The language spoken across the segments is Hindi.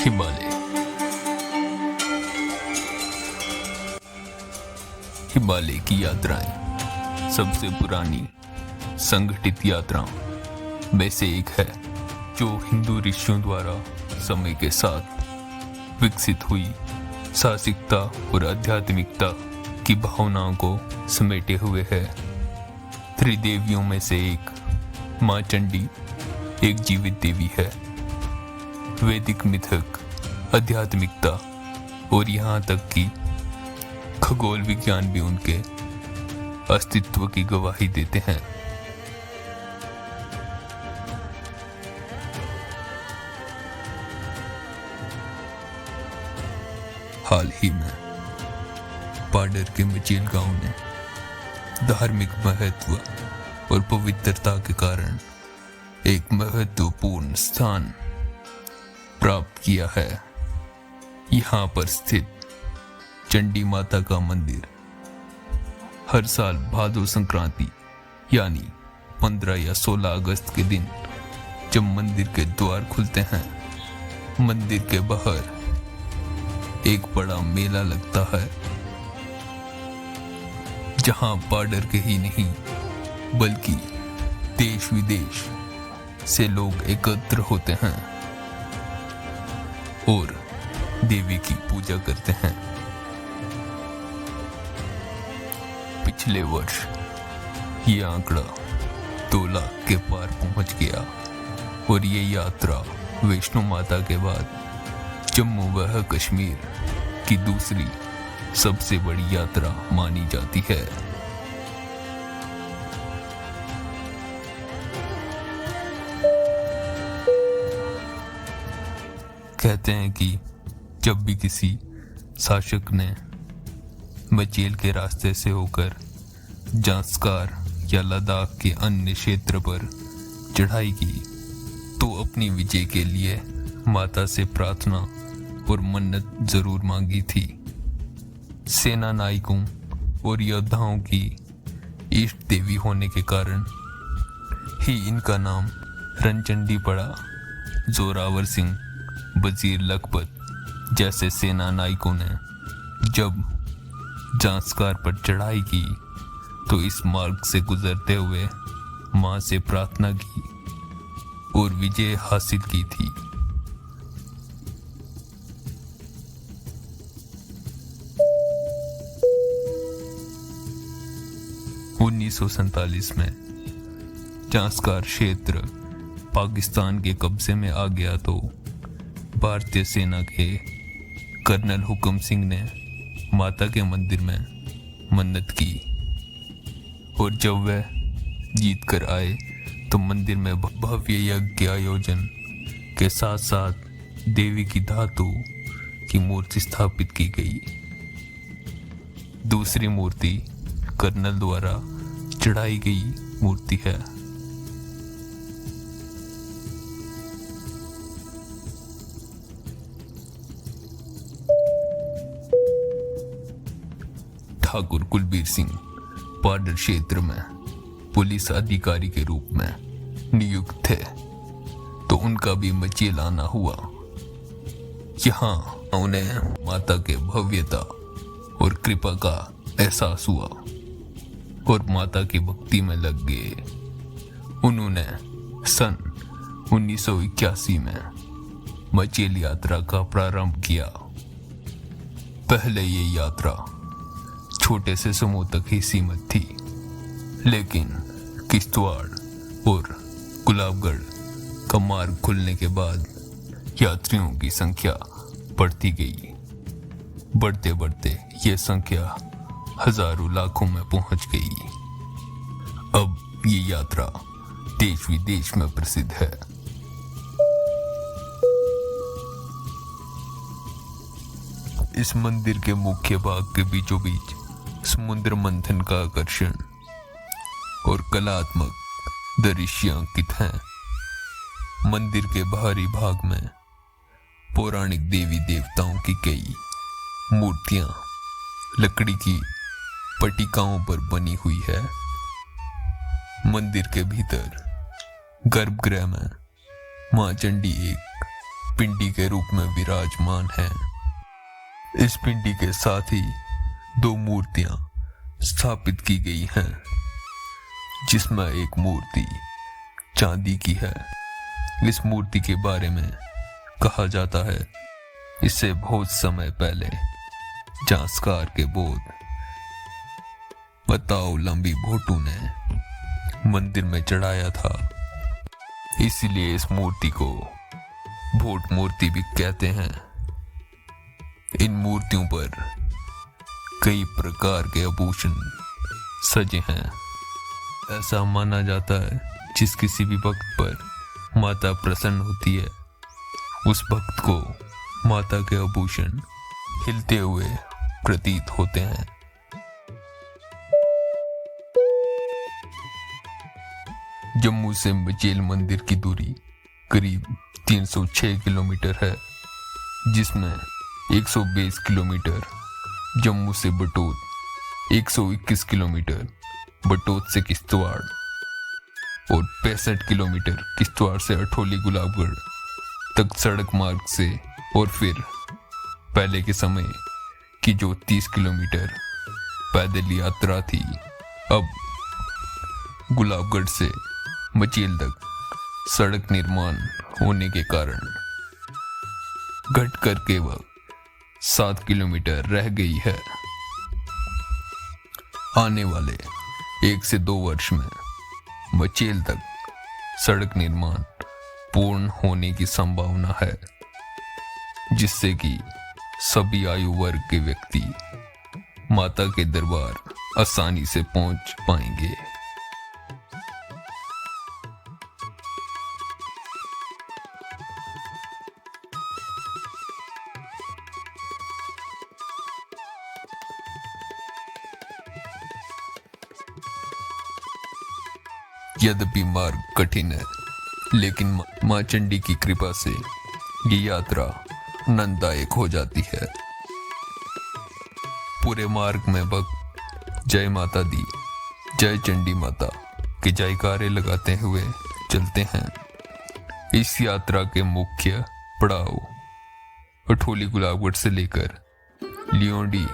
हिमालय। हिमालय की यात्राएं सबसे पुरानी संगठित यात्राओं में से एक है, जो हिंदू ऋषियों द्वारा समय के साथ विकसित हुई साहसिकता और आध्यात्मिकता की भावनाओं को समेटे हुए है। त्रिदेवियों में से एक मां चंडी एक जीवित देवी है। वैदिक मिथक, आध्यात्मिकता और यहाँ तक कि खगोल विज्ञान भी उनके अस्तित्व की गवाही देते हैं। हाल ही में पाडर के मचेल गांव ने धार्मिक महत्व और पवित्रता के कारण एक महत्वपूर्ण स्थान प्राप्त किया है। यहाँ पर स्थित चंडी माता का मंदिर हर साल भादो संक्रांति यानी 15 या 16 अगस्त के दिन जब मंदिर के द्वार खुलते हैं, मंदिर के बाहर एक बड़ा मेला लगता है, जहां पाडर के ही नहीं बल्कि देश विदेश से लोग एकत्र होते हैं और देवी की पूजा करते हैं। पिछले वर्ष ये आंकड़ा 2 लाख के पार पहुंच गया और ये यात्रा वैष्णो माता के बाद जम्मू व कश्मीर की दूसरी सबसे बड़ी यात्रा मानी जाती है। कहते हैं कि जब भी किसी शासक ने मचेल के रास्ते से होकर जांस्कार या लद्दाख के अन्य क्षेत्र पर चढ़ाई की, तो अपनी विजय के लिए माता से प्रार्थना और मन्नत जरूर मांगी थी। सेना नायकों और योद्धाओं की इष्ट देवी होने के कारण ही इनका नाम रणचंडी पड़ा। जोरावर सिंह, वजीर लखपत जैसे सेना नायकों ने जब जांस्कार पर चढ़ाई की तो इस मार्ग से गुजरते हुए मां से प्रार्थना की और विजय हासिल की थी। (1947) में जांस्कार क्षेत्र पाकिस्तान के कब्जे में आ गया तो भारतीय सेना के कर्नल हुकम सिंह ने माता के मंदिर में मन्नत की और जब वह जीत कर आए तो मंदिर में भव्य यज्ञ आयोजन के साथ साथ देवी की धातु की मूर्ति स्थापित की गई। दूसरी मूर्ति कर्नल द्वारा चढ़ाई गई मूर्ति है। ठाकुर कुलबीर सिंह पाडर क्षेत्र में पुलिस अधिकारी के रूप में नियुक्त थे, तो उनका भी मचेल आना हुआ। यहाँ उन्हें माता के भव्यता और कृपा का एहसास हुआ और माता की भक्ति में लग गए। उन्होंने सन 1981 में मचेल यात्रा का प्रारंभ किया। पहले ये यात्रा छोटे से समूह तक ही सीमित थी, लेकिन किश्तवाड़ और गुलाबगढ़ का मार्ग खुलने के बाद यात्रियों की संख्या बढ़ती गई। बढ़ते बढ़ते ये संख्या हजारों लाखों में पहुंच गई। अब ये यात्रा देश विदेश में प्रसिद्ध है। इस मंदिर के मुख्य भाग के बीचों बीच समुद्र मंथन का आकर्षण और कलात्मक दृश्य अंकित हैं। मंदिर के बाहरी भाग में पौराणिक देवी देवताओं की कई मूर्तियां लकड़ी की पट्टिकाओं पर बनी हुई है। मंदिर के भीतर गर्भगृह में मां चंडी एक पिंडी के रूप में विराजमान है। इस पिंडी के साथ ही 2 मूर्तियां स्थापित की गई हैं, जिसमें एक मूर्ति चांदी की है। इस मूर्ति के बारे में कहा जाता है इससे बहुत समय पहले जांसकार के बोध बताओ लंबी भोटू ने मंदिर में चढ़ाया था। इसीलिए इस मूर्ति को भोट मूर्ति भी कहते हैं। इन मूर्तियों पर कई प्रकार के आभूषण सजे हैं। ऐसा माना जाता है जिस किसी भी भक्त पर माता प्रसन्न होती है, उस भक्त को माता के आभूषण हिलते हुए प्रतीत होते हैं। जम्मू से मचेल मंदिर की दूरी करीब 306 किलोमीटर है, जिसमें 120 किलोमीटर जम्मू से बटोत, 121 किलोमीटर बटोत से किश्तवाड़ और 65 किलोमीटर किश्तवाड़ से अठोली गुलाबगढ़ तक सड़क मार्ग से, और फिर पहले के समय की जो 30 किलोमीटर पैदल यात्रा थी, अब गुलाबगढ़ से मचेल तक सड़क निर्माण होने के कारण घटकर केवल 7 किलोमीटर रह गई है। आने वाले 1 से 2 वर्ष में मचेल तक सड़क निर्माण पूर्ण होने की संभावना है, जिससे कि सभी आयु वर्ग के व्यक्ति माता के दरबार आसानी से पहुंच पाएंगे। यद्यपि मार्ग कठिन है, लेकिन मां चंडी की कृपा से ये यात्रा आनंददायक हो जाती है। पूरे मार्ग में भक्त जय माता दी, जय चंडी माता के जयकारे लगाते हुए चलते हैं। इस यात्रा के मुख्य पड़ाव अठोली गुलाबगढ़ से लेकर लियोंडी,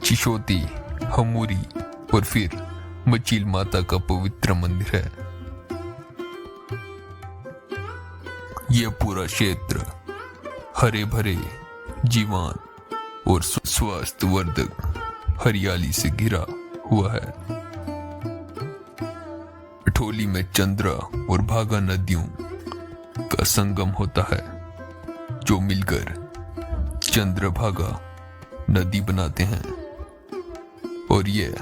चिशोती, हमूरी और फिर मचील माता का पवित्र मंदिर है। यह पूरा क्षेत्र हरे भरे, जीवान और स्वास्थ्य वर्धक हरियाली से घिरा हुआ है। अठोली में चंद्रा और भागा नदियों का संगम होता है, जो मिलकर चंद्रभागा नदी बनाते हैं, और यह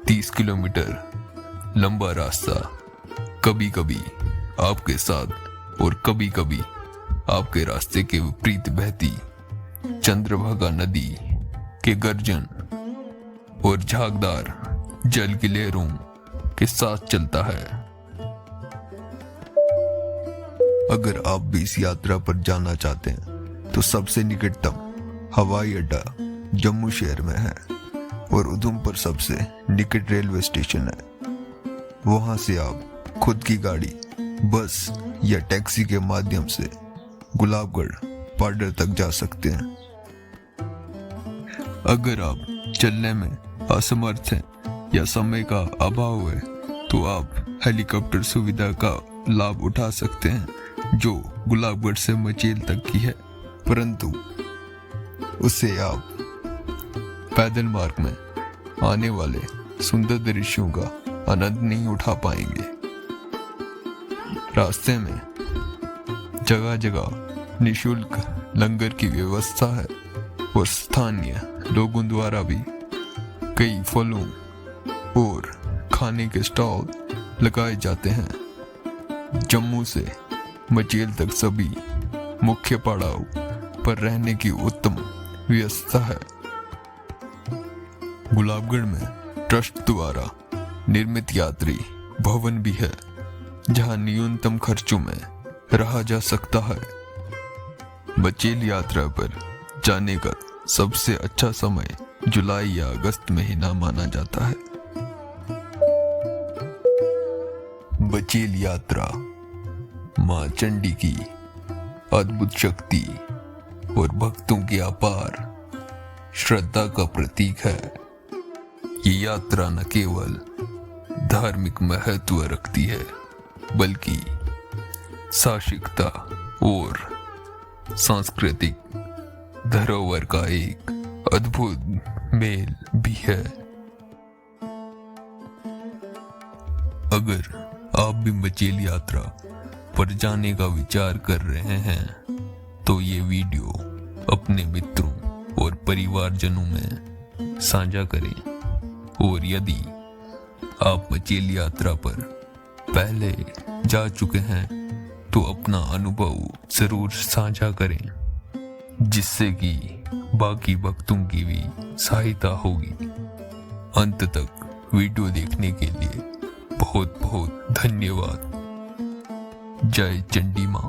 30 किलोमीटर लंबा रास्ता कभी कभी आपके साथ और कभी कभी आपके रास्ते के विपरीत बहती चंद्रभागा नदी के गर्जन और झागदार जल की लहरों के साथ चलता है। अगर आप भी इस यात्रा पर जाना चाहते हैं तो सबसे निकटतम हवाई अड्डा जम्मू शहर में है और उधमपुर सबसे निकट रेलवे स्टेशन है। वहां से आप खुद की गाड़ी, बस या टैक्सी के माध्यम से गुलाबगढ़ पाडर तक जा सकते हैं। अगर आप चलने में असमर्थ हैं या समय का अभाव है तो आप हेलीकॉप्टर सुविधा का लाभ उठा सकते हैं, जो गुलाबगढ़ से मचेल तक की है, परंतु उससे आप पैदल मार्ग में आने वाले सुंदर दृश्यों का आनंद नहीं उठा पाएंगे। रास्ते में जगह जगह निशुल्क लंगर की व्यवस्था है और स्थानीय लोगों द्वारा भी कई फलों और खाने के स्टॉल लगाए जाते हैं। जम्मू से मचेल तक सभी मुख्य पड़ाव पर रहने की उत्तम व्यवस्था है। गुलाबगढ़ में ट्रस्ट द्वारा निर्मित यात्री भवन भी है, जहां न्यूनतम खर्चों में रहा जा सकता है। मचेल यात्रा पर जाने का सबसे अच्छा समय जुलाई या अगस्त महीना माना जाता है। मचेल यात्रा मां चंडी की अद्भुत शक्ति और भक्तों की अपार श्रद्धा का प्रतीक है। ये यात्रा न केवल धार्मिक महत्व रखती है बल्कि साहसिकता और सांस्कृतिक धरोहर का एक अद्भुत मेल भी है। अगर आप भी मचेल यात्रा पर जाने का विचार कर रहे हैं तो ये वीडियो अपने मित्रों और परिवारजनों में साझा करें। और यदि आप मचेल यात्रा पर पहले जा चुके हैं तो अपना अनुभव जरूर साझा करें, जिससे कि बाकी भक्तों की भी सहायता होगी। अंत तक वीडियो देखने के लिए बहुत बहुत धन्यवाद। जय चंडी मां।